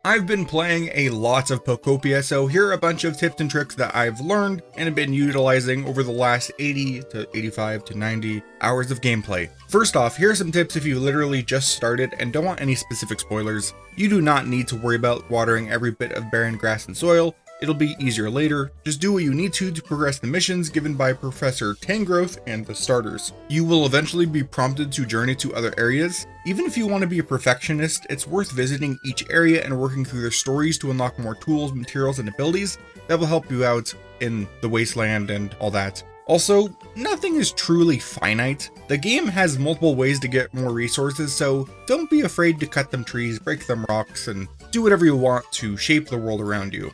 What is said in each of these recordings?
I've been playing a lot of Pokopia, so here are a bunch of tips and tricks that I've learned and have been utilizing over the last 80 to 85 to 90 hours of gameplay. First off, here are some tips if you literally just started and don't want any specific spoilers. You do not need to worry about watering every bit of barren grass and soil. It'll be easier later. Just do what you need to progress the missions given by Professor Tangrowth and the starters. You will eventually be prompted to journey to other areas. Even if you want to be a perfectionist, it's worth visiting each area and working through their stories to unlock more tools, materials, and abilities that will help you out in the wasteland and all that. Also, nothing is truly finite. The game has multiple ways to get more resources, so don't be afraid to cut them trees, break them rocks, and do whatever you want to shape the world around you.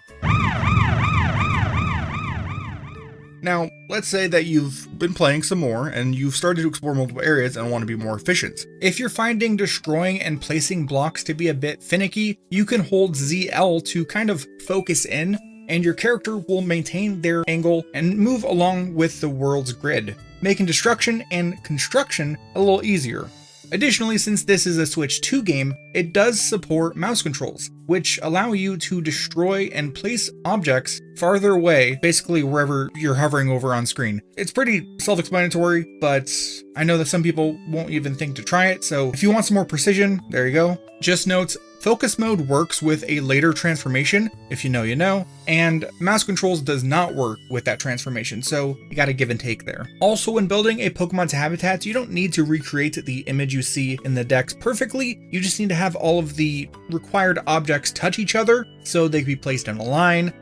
Now, let's say that you've been playing some more and you've started to explore multiple areas and want to be more efficient. If you're finding destroying and placing blocks to be a bit finicky, you can hold ZL to kind of focus in, and your character will maintain their angle and move along with the world's grid, making destruction and construction a little easier. Additionally, since this is a Switch 2 game, it does support mouse controls, which allow you to destroy and place objects farther away, basically wherever you're hovering over on screen. It's pretty self-explanatory, but I know that some people won't even think to try it, so if you want some more precision, there you go. Just note, focus mode works with a later transformation, if you know you know, and mouse controls does not work with that transformation, so you gotta give and take there. Also, when building a Pokemon's habitat, you don't need to recreate the image you see in the decks perfectly, you just need to have all of the required objects touch each other, so they can be placed in a line,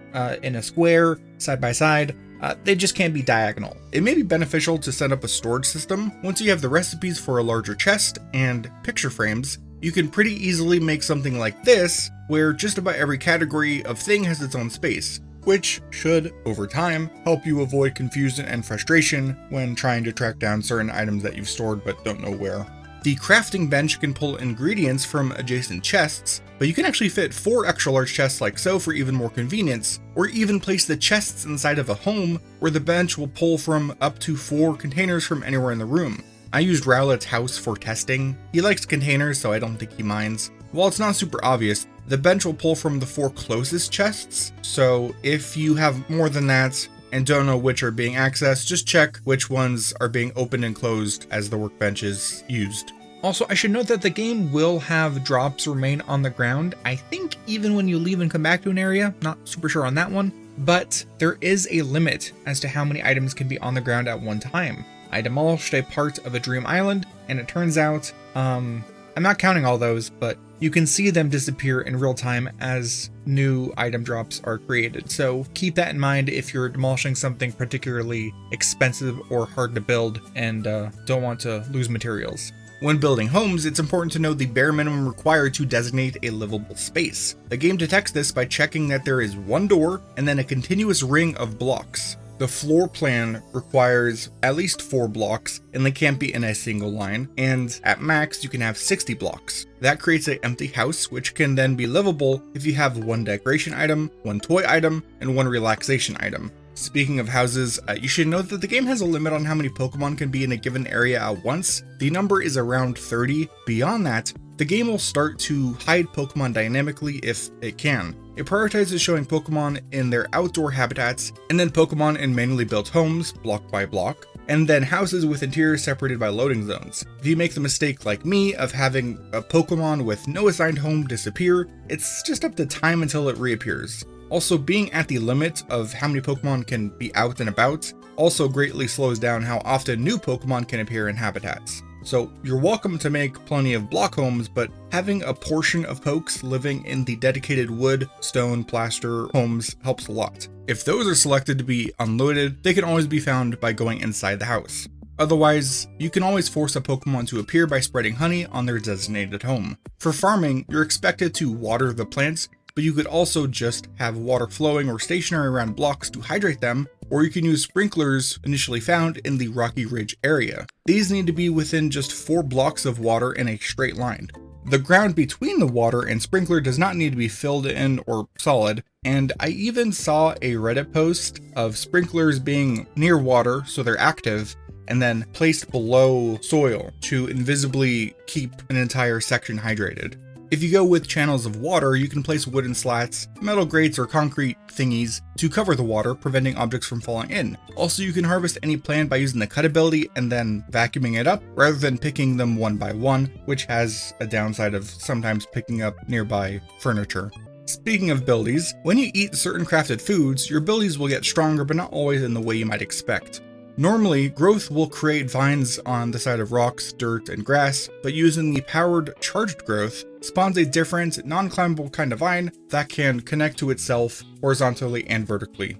in a square, side by side. They just can't be diagonal. It may be beneficial to set up a storage system. Once you have the recipes for a larger chest and picture frames, you can pretty easily make something like this, where just about every category of thing has its own space, which should, over time, help you avoid confusion and frustration when trying to track down certain items that you've stored but don't know where. The crafting bench can pull ingredients from adjacent chests, but you can actually fit 4 extra large chests like so for even more convenience, or even place the chests inside of a home where the bench will pull from up to 4 containers from anywhere in the room. I used Rowlet's house for testing. He likes containers, so I don't think he minds. While it's not super obvious, the bench will pull from the 4 closest chests, so if you have more than that and don't know which are being accessed, just check which ones are being opened and closed as the workbench is used. Also, I should note that the game will have drops remain on the ground, I think even when you leave and come back to an area, not super sure on that one, but there is a limit as to how many items can be on the ground at one time. I demolished a part of a dream island, and it turns out, I'm not counting all those, but you can see them disappear in real time as new item drops are created. So keep that in mind if you're demolishing something particularly expensive or hard to build and don't want to lose materials. When building homes, it's important to know the bare minimum required to designate a livable space. The game detects this by checking that there is one door and then a continuous ring of blocks. The floor plan requires at least 4 blocks, and they can't be in a single line, and at max you can have 60 blocks. That creates an empty house, which can then be livable if you have 1 decoration item, 1 toy item, and 1 relaxation item. Speaking of houses, you should know that the game has a limit on how many Pokemon can be in a given area at once. The number is around 30. Beyond that, the game will start to hide Pokemon dynamically if it can. It prioritizes showing Pokemon in their outdoor habitats, and then Pokemon in manually built homes, block by block, and then houses with interiors separated by loading zones. If you make the mistake like me of having a Pokemon with no assigned home disappear, it's just up to time until it reappears. Also, being at the limit of how many Pokemon can be out and about also greatly slows down how often new Pokemon can appear in habitats. So you're welcome to make plenty of block homes, but having a portion of Pokes living in the dedicated wood, stone, plaster homes helps a lot. If those are selected to be unloaded, they can always be found by going inside the house. Otherwise, you can always force a Pokemon to appear by spreading honey on their designated home. For farming, you're expected to water the plants, but you could also just have water flowing or stationary around blocks to hydrate them, or you can use sprinklers initially found in the Rocky Ridge area. These need to be within just 4 blocks of water in a straight line. The ground between the water and sprinkler does not need to be filled in or solid, and I even saw a Reddit post of sprinklers being near water so they're active, and then placed below soil to invisibly keep an entire section hydrated. If you go with channels of water, you can place wooden slats, metal grates, or concrete thingies to cover the water, preventing objects from falling in. Also, you can harvest any plant by using the cut ability and then vacuuming it up, rather than picking them one by one, which has a downside of sometimes picking up nearby furniture. Speaking of abilities, when you eat certain crafted foods, your abilities will get stronger, but not always in the way you might expect. Normally, growth will create vines on the side of rocks, dirt, and grass, but using the powered charged growth spawns a different, non-climbable kind of vine that can connect to itself horizontally and vertically.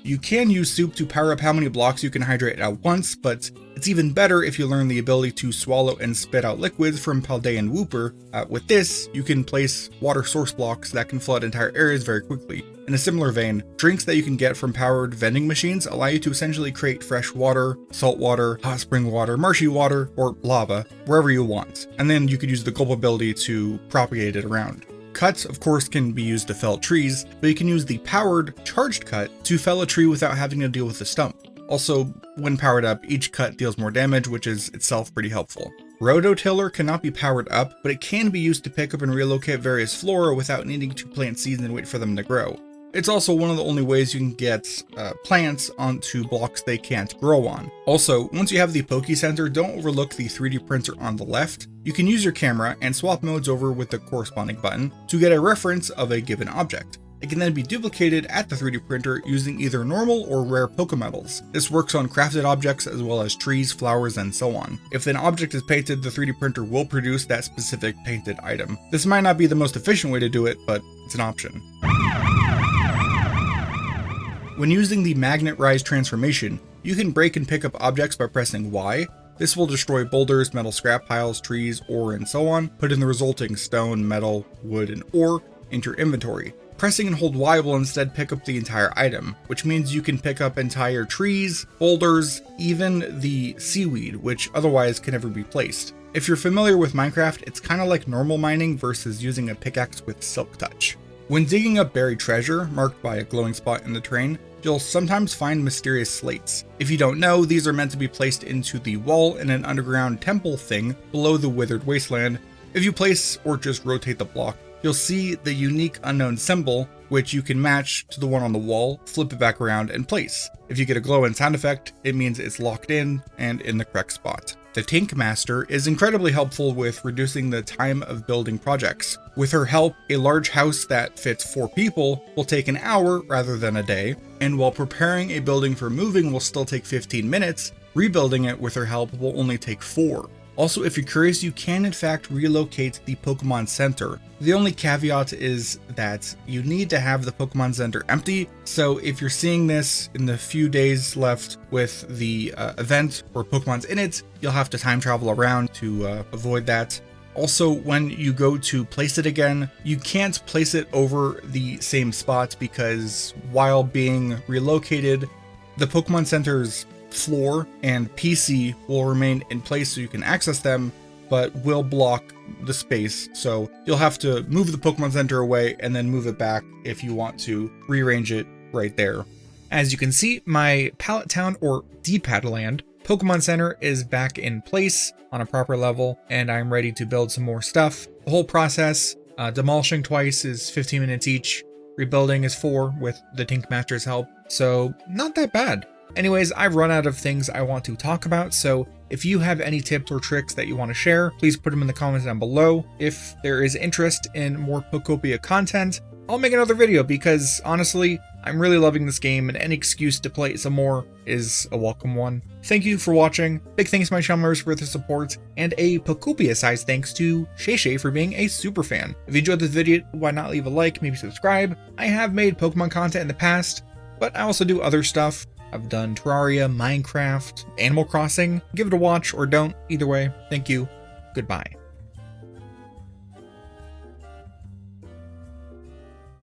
You can use soup to power up how many blocks you can hydrate at once, but it's even better if you learn the ability to swallow and spit out liquids from Paldean Wooper. With this, you can place water source blocks that can flood entire areas very quickly. In a similar vein, drinks that you can get from powered vending machines allow you to essentially create fresh water, salt water, hot spring water, marshy water, or lava, wherever you want, and then you could use the gulp ability to propagate it around. Cuts, of course, can be used to fell trees, but you can use the powered charged cut to fell a tree without having to deal with the stump. Also, when powered up, each cut deals more damage, which is itself pretty helpful. Rototiller cannot be powered up, but it can be used to pick up and relocate various flora without needing to plant seeds and wait for them to grow. It's also one of the only ways you can get plants onto blocks they can't grow on. Also, once you have the Poke Center, don't overlook the 3D printer on the left. You can use your camera and swap modes over with the corresponding button to get a reference of a given object. It can then be duplicated at the 3D printer using either normal or rare Pokemetals. This works on crafted objects as well as trees, flowers, and so on. If an object is painted, the 3D printer will produce that specific painted item. This might not be the most efficient way to do it, but it's an option. When using the Magnet Rise transformation, you can break and pick up objects by pressing Y. This will destroy boulders, metal scrap piles, trees, ore, and so on, putting the resulting stone, metal, wood, and ore into your inventory. Pressing and hold Y will instead pick up the entire item, which means you can pick up entire trees, boulders, even the seaweed, which otherwise can never be placed. If you're familiar with Minecraft, it's kind of like normal mining versus using a pickaxe with Silk Touch. When digging up buried treasure, marked by a glowing spot in the terrain, you'll sometimes find mysterious slates. If you don't know, these are meant to be placed into the wall in an underground temple thing below the withered wasteland. If you place or just rotate the block, you'll see the unique unknown symbol, which you can match to the one on the wall, flip it back around, and place. If you get a glow and sound effect, it means it's locked in and in the correct spot. The Tink Master is incredibly helpful with reducing the time of building projects. With her help, a large house that fits 4 people will take an hour rather than a day, and while preparing a building for moving will still take 15 minutes, rebuilding it with her help will only take 4. Also, if you're curious, you can in fact relocate the Pokemon Center. The only caveat is that you need to have the Pokemon Center empty, so if you're seeing this in the few days left with the event where Pokemon's in it, you'll have to time travel around to avoid that. Also, when you go to place it again, you can't place it over the same spot because while being relocated, the Pokemon Center's floor and PC will remain in place so you can access them, but will block the space. So you'll have to move the Pokemon Center away and then move it back if you want to rearrange it right there. As you can see, my Pallet Town or DPad land Pokemon Center is back in place on a proper level, and I'm ready to build some more stuff. The whole process, demolishing twice is 15 minutes each, rebuilding is 4 with the Tink Master's help, so not that bad. Anyways, I've run out of things I want to talk about, so if you have any tips or tricks that you want to share, please put them in the comments down below. If there is interest in more Pokopia content, I'll make another video because honestly, I'm really loving this game and any excuse to play it some more is a welcome one. Thank you for watching, big thanks to my channel members for their support, and a Pokopia-sized thanks to Shay for being a super fan. If you enjoyed this video, why not leave a like, maybe subscribe? I have made Pokemon content in the past, but I also do other stuff. I've done Terraria, Minecraft, Animal Crossing. Give it a watch or don't, either way. Thank you, goodbye.